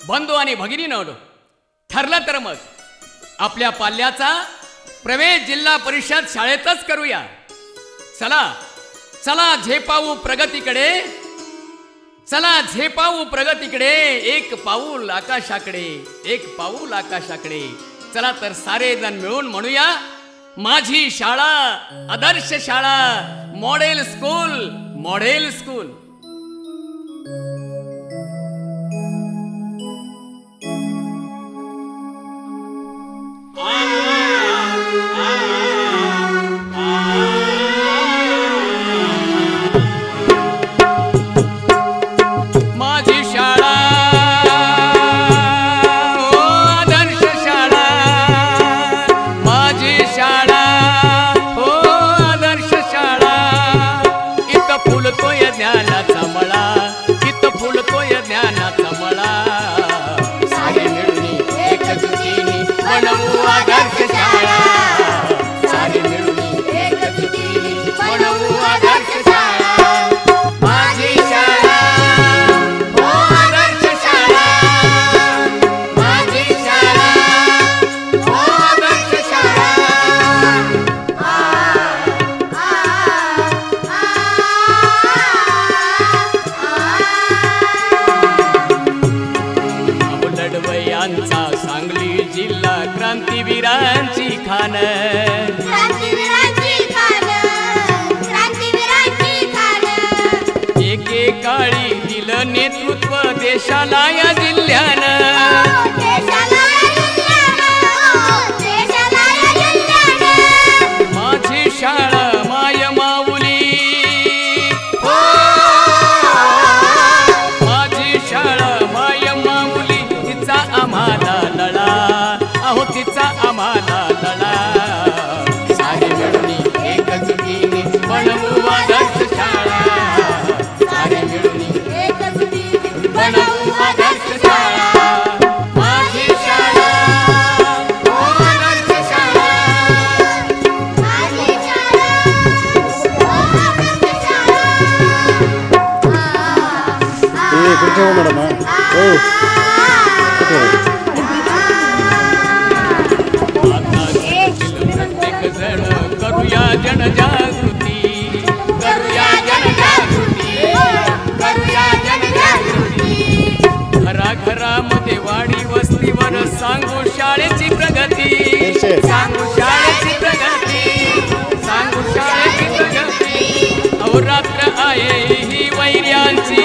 बंधू आणि भगिनींनो, ठरलं तर मग आपल्या पाल्याचा प्रवेश जिल्हा परिषद शाळेतच करूया. चला चला झेपावू प्रगतीकडे, चला झेपावू प्रगतीकडे, एक पाऊल आकाशाकडे, एक पाऊल आकाशाकडे. चला तर सारे जण मिळून म्हणूया, माझी शाळा आदर्श शाळा, मॉडेल स्कूल, मॉडेल स्कूल. नेतृत्व देशाला या जिल्ह्यानं, माझी शाळा माय माऊली, हो माझी शाळा माय माऊली, तिचा आम्हाला लढा, अहो तिचा आम्हाला लढा. सारे मिळून एकजुटीने बनवू आदर्श शाळा, सारे मिळून बनवू आदर्श शाळा. माझी शाळा हो आदर्श शाळा, माझी शाळा हो आदर्श शाळा. प्रत्येक जण करूया जनजागृती, करूया जनजागृती, करूया जनजागृती. घराघरामध्ये वाडी वस्तीवर सांगू शाळेची प्रगती, सांगू शाळेची प्रगती, सांगू शाळेची प्रगती. अहो रात्र आहे ही वैर्यांची,